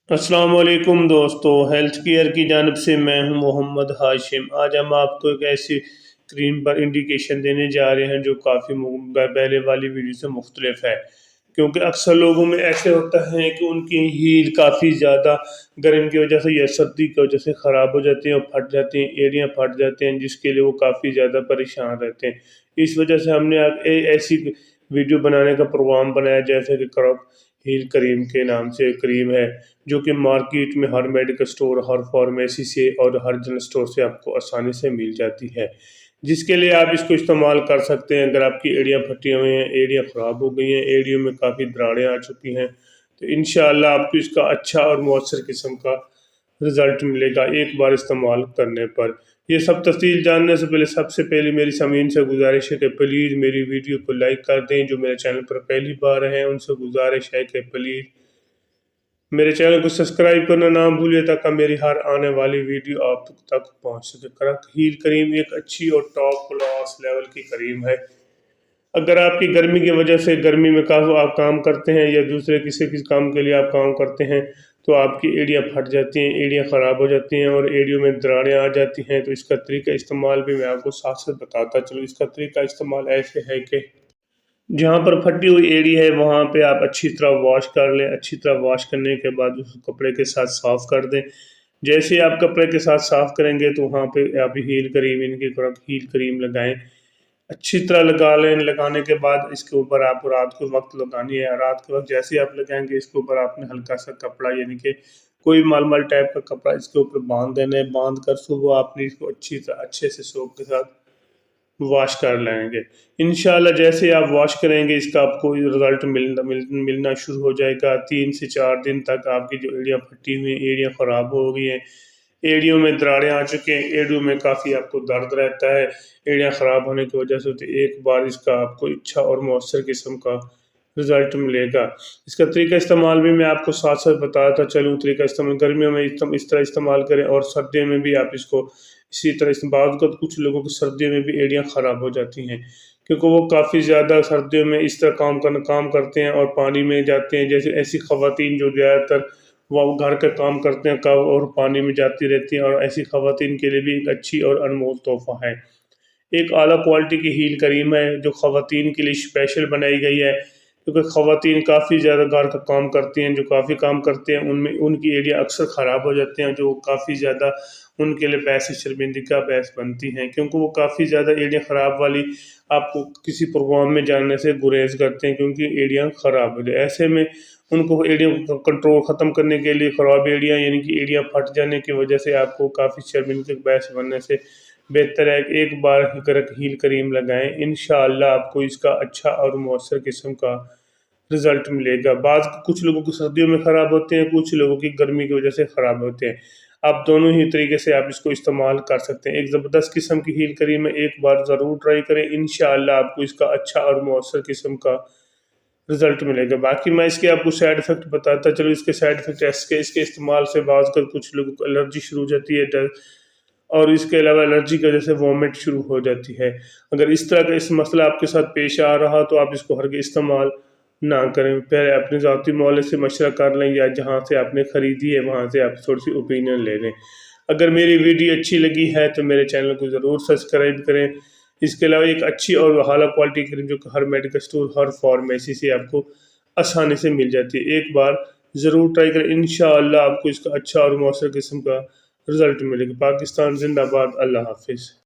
السلام علیکم دوستو، ہیلتھ کیئر کی جانب سے میں ہوں محمد ہاشم۔ آج ہم آپ کو ایک ایسی کریم پر انڈیکیشن دینے جا رہے ہیں جو کافی پہلے والی ویڈیو سے مختلف ہے، کیونکہ اکثر لوگوں میں ایسے ہوتا ہے کہ ان کی ہیل کافی زیادہ گرم کی وجہ سے یا سردی کی وجہ سے خراب ہو جاتی ہیں اور پھٹ جاتی ہیں، ایڑیاں پھٹ جاتے ہیں، جس کے لیے وہ کافی زیادہ پریشان رہتے ہیں۔ اس وجہ سے ہم نے ایسی ویڈیو بنانے کا پروگرام بنایا، جیسے کہ کراک ہیل کریم کے نام سے کریم ہے، جو کہ مارکیٹ میں ہر میڈیکل سٹور، ہر فارمیسی سے اور ہر جنرل سٹور سے آپ کو آسانی سے مل جاتی ہے، جس کے لیے آپ اس کو استعمال کر سکتے ہیں۔ اگر آپ کی ایڑیاں پھٹی ہوئی ہیں، ایڑیاں خراب ہو گئی ہیں، ایڑیوں میں کافی دراڑیں آ چکی ہیں، تو انشاءاللہ آپ کو اس کا اچھا اور مؤثر قسم کا رزلٹ ملے گا ایک بار استعمال کرنے پر۔ یہ سب تفصیل جاننے سے پہلے میری سامعین سے گزارش ہے کہ پلیز میری ویڈیو کو لائک کر دیں۔ جو میرے چینل پر پہلی بار ہیں ان سے گزارش ہے کہ پلیز میرے چینل کو سبسکرائب کرنا نہ بھولے، تاکہ میری ہر آنے والی ویڈیو آپ تک پہنچ سکے۔ کراک ہیل کریم ایک اچھی اور ٹاپ کلاس لیول کی کریم ہے۔ اگر آپ کی گرمی کی وجہ سے گرمی میں آپ کام کرتے ہیں یا دوسرے کسی کام کے لیے آپ کام کرتے ہیں تو آپ کی ایڑیاں پھٹ جاتی ہیں، ایڑیاں خراب ہو جاتی ہیں اور ایڑیوں میں دراڑیں آ جاتی ہیں، تو اس کا طریقہ استعمال بھی میں آپ کو ساتھ ساتھ بتاتا چلوں۔ اس کا طریقہ استعمال ایسے ہے کہ جہاں پر پھٹی ہوئی ایڑی ہے وہاں پہ آپ اچھی طرح واش کر لیں۔ اچھی طرح واش کرنے کے بعد اس کپڑے کے ساتھ صاف کر دیں۔ جیسے آپ کپڑے کے ساتھ صاف کریں گے تو وہاں پہ آپ ہیل کریم، ان کی ہیل کریم لگائیں، اچھی طرح لگا لیں۔ لگانے کے بعد اس کے اوپر آپ رات کو وقت لگانی ہے۔ رات کے وقت جیسے آپ لگائیں گے اس کے اوپر آپ نے ہلکا سا کپڑا، یعنی کہ کوئی مل ٹائپ کا کپڑا اس کے اوپر باندھ دینا ہے۔ باندھ کر صبح آپ نے اس کو اچھے سے سوپ کے ساتھ واش کر لیں گے۔ انشاءاللہ جیسے آپ واش کریں گے اس کا آپ کو رزلٹ ملنا شروع ہو جائے گا۔ 3 سے 4 دن تک آپ کی جو ایڑیاں پھٹی ہوئی ہیں، ایڑیاں خراب ہو گئی ہیں، ایڑیوں میں دراڑیں آ چکے ہیں، ایڑیوں میں کافی آپ کو درد رہتا ہے ایڑیاں خراب ہونے کی وجہ سے، تو ایک بار اس کا آپ کو اچھا اور مؤثر قسم کا رزلٹ ملے گا۔ اس کا طریقہ استعمال بھی میں آپ کو ساتھ ساتھ بتاتا چلوں۔ طریقہ استعمال گرمیوں میں اس طرح استعمال کریں اور سردیوں میں بھی آپ اس کو اسی طرح استعمال کریں۔ کچھ لوگوں کی سردیوں میں بھی ایڑیاں خراب ہو جاتی ہیں، کیونکہ وہ کافی زیادہ سردیوں میں اس طرح کام کرتے ہیں اور پانی میں جاتے ہیں۔ جیسے ایسی خواتین جو زیادہ تر وہ گھر کا کام کرتے ہیں اور پانی میں جاتی رہتی ہیں، اور ایسی خواتین کے لیے بھی ایک اچھی اور انمول تحفہ ہے۔ ایک اعلیٰ کوالٹی کی ہیل کریم ہے جو خواتین کے لیے اسپیشل بنائی گئی ہے، کیونکہ خواتین کافی زیادہ گھر کا کام کرتی ہیں۔ جو کافی کام کرتے ہیں ان کی ایڑیاں اکثر خراب ہو جاتے ہیں، جو کافی زیادہ ان کے لیے باعث شرمندگی کا باعث بنتی ہیں، کیونکہ وہ کافی زیادہ ایڑیاں خراب والی آپ کو کسی پروگرام میں جانے سے گریز کرتے ہیں، کیونکہ ایڑیاں خراب ہو جائے۔ ایسے میں ان کو ایڑیوں کو کنٹرول ختم کرنے کے لیے خراب ایڑیاں، یعنی کہ ایڑیاں پھٹ جانے کی وجہ سے آپ کو کافی شرمندگی کا باعث بننے سے بہتر ہے کہ ایک بار ہیل کریم لگائیں۔ انشاءاللہ آپ کو اس کا اچھا اور مؤثر قسم کا رزلٹ ملے گا۔ کچھ لوگوں کی سردیوں میں خراب ہوتے ہیں، کچھ لوگوں کی گرمی کی وجہ سے خراب ہوتے ہیں۔ آپ دونوں ہی طریقے سے آپ اس کو استعمال کر سکتے ہیں۔ ایک زبردست قسم کی ہیل کریم ہے، ایک بار ضرور ٹرائی کریں۔ انشاءاللہ آپ کو اس کا اچھا اور مؤثر قسم کا رزلٹ ملے گا۔ باقی میں اس کے آپ کو سائیڈ ایفیکٹ بتاتا چلوں۔ اس کے سائیڈ ایفیکٹ اس کے استعمال سے بعض کر کچھ لوگوں کو الرجی شروع ہو جاتی ہے، اور اس کے علاوہ الرجی کی وجہ سے وامٹ شروع ہو جاتی ہے۔ اگر اس طرح کا مسئلہ آپ کے ساتھ پیش آ رہا تو آپ اس کو ہرگز استعمال نہ کریں۔ پہلے اپنے ذاتی معالج سے مشورہ کر لیں، یا جہاں سے آپ نے خریدی ہے وہاں سے آپ تھوڑی سی اوپینین لے لیں۔ اگر میری ویڈیو اچھی لگی ہے تو میرے چینل کو ضرور سبسکرائب کریں۔ اس کے علاوہ ایک اچھی اور اعلیٰ کوالٹی کریم جو کہ ہر میڈیکل سٹور، ہر فارمیسی سے آپ کو آسانی سے مل جاتی ہے، ایک بار ضرور ٹرائی کریں۔ انشاءاللہ آپ کو اس کا اچھا اور مؤثر قسم کا رزلٹ ملے گا۔ پاکستان زندہ باد۔ اللہ حافظ۔